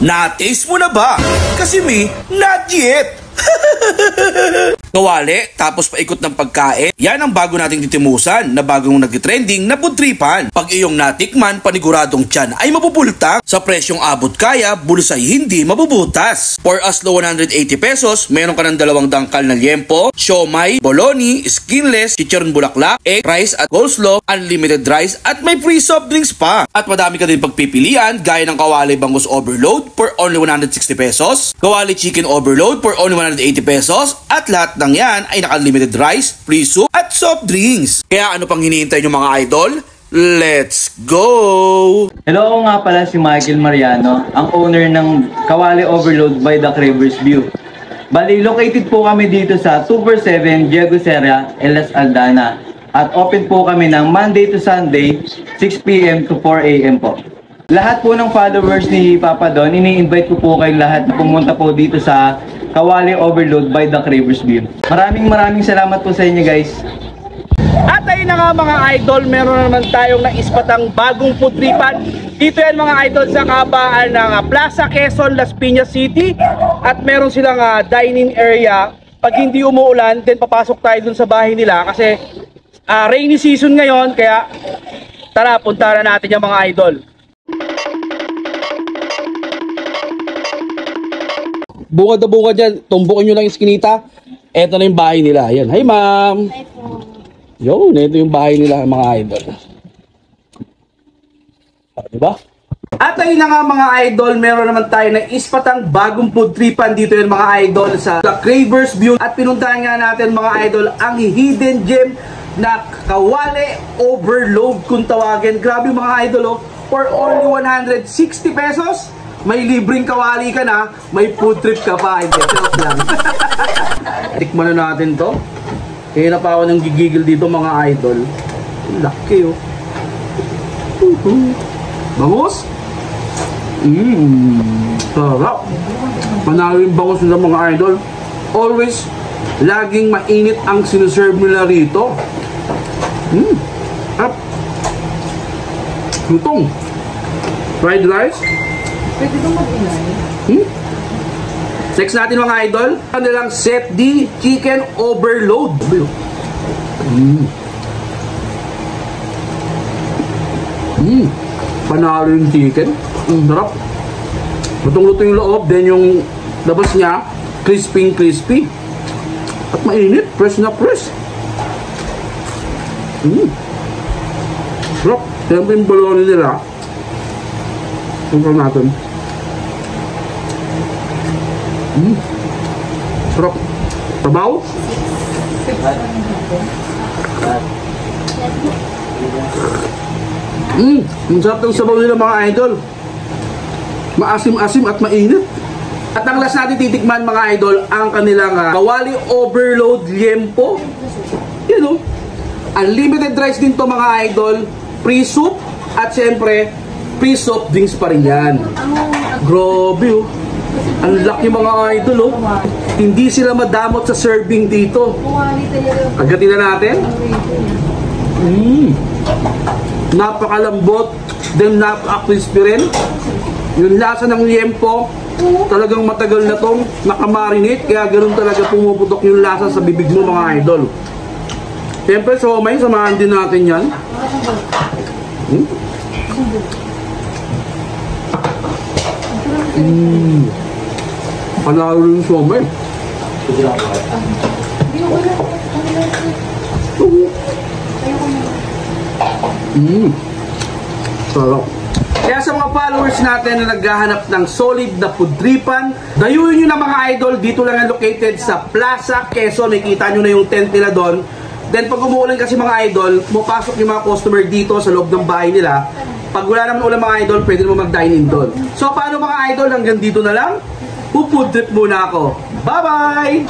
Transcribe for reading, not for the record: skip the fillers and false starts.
Na-taste mo na ba? Kasi me, not yet. Kawali, tapos paikot ng pagkain. Yan ang bago nating titimusan na bagong nagtitrending na pudtripan. Pag iyong natikman, paniguradong tiyan ay mapupultang. Sa presyong abot kaya, bulsay hindi mabubutas. For as low 180 pesos, meron ka ng 2 dangkal na liempo, siomay, bologna, skinless, chicharon bulaklak, egg, rice at coleslaw, unlimited rice at may free soft drinks pa. At madami ka din pagpipilian gaya ng kawali bangus overload for only 160 pesos, kawali chicken overload for only 180 pesos, at lahat ng yan ay naka-limited rice, free soup at soft drinks. Kaya ano pang hinihintay nyo mga idol? Let's go! Hello, ako nga pala si Michael Mariano, ang owner ng Kawali Overload by the Cravers View. Bali, located po kami dito sa 247 Diego Serra, Las Aldana. At open po kami ng Monday to Sunday, 6 PM to 4 AM po. Lahat po ng followers ni Papa Don, ini-invite ko po kayong lahat na pumunta po dito sa Kawali Overload by the Cravers View. Maraming salamat po sa inyo, guys. At ayun na nga mga idol, meron na naman tayong naispatang bagong pudtripan. Dito yan mga idol sa kabaan ng Plaza Quezon, Las Piñas City. At meron silang dining area. Pag hindi umuulan, then papasok tayo dun sa bahay nila kasi rainy season ngayon. Kaya tara, punta na natin yung mga idol. Bukod na bukod dyan, tumbukin nyo lang yung skinita. Eto na yung bahay nila. Ayan. Hi ma'am. Hi po. Yun, ito yung bahay nila mga idol. Diba? At ayun na nga mga idol, meron naman tayo na ispatang bagong pudtripan dito yung mga idol sa Cravers View. At pinuntahan nga natin mga idol ang hidden gem na Kawali Overload kung tawagin. Grabe mga idol, oh, for only 160 pesos. May libreng kawali ka na, may food trip ka pa. Hindi, joke lang. Tikman na natin to. Kaya na pa ako nang gigigil dito mga idol. Laki oh. Bangus? Sarap. Panalo yung bangus nila mga idol. Always, laging mainit ang sinuserve nila rito. Up. Lutong. Fried rice. Pwede ba mag-inay? Next natin mga idol, ano lang set D chicken overload. Panalo yung chicken. Sarap. Lutong-luto yung loob, then yung labas niya crispy. At mainit, fresh na fresh. Sarap. Siyempre yung bologna nila. Tingnan natin. Sarap. Tabaw. Ang sarap ng sabaw nila mga idol. Maasim-asim at mainit. At ang last natin titikman mga idol, ang kanilang Kawali Overload Liempo. Yan o. Unlimited rice din to mga idol. Free soup. At syempre, free soft drinks pa rin yan. Grabe oh. Ang laki mga idol oh. Hindi sila madamot sa serving dito. Agatin na natin. Napakalambot. Then napaka-crispy rin. Yung lasa ng liempo, talagang matagal na tong nakamarinate. Kaya ganun talaga pumuputok yung lasa sa bibig mo mga idol. Siyempre siomay, samahan din natin yan. Panalo yung siomay. Sarap. Kaya sa mga followers natin na naghahanap ng solid na pudtripan, dayuin nyo na mga idol. Dito lang ang located sa Plaza Quezon. Nakikita nyo na yung tent nila doon. Then pag umuulan kasi mga idol, pumapasok yung mga customer dito sa loob ng bahay nila. Pag wala naman ulan mga idol, pwede mo mag-dine in doon. So paano mga idol, hanggang dito na lang. Pupudtrip muna ako. Bye-bye!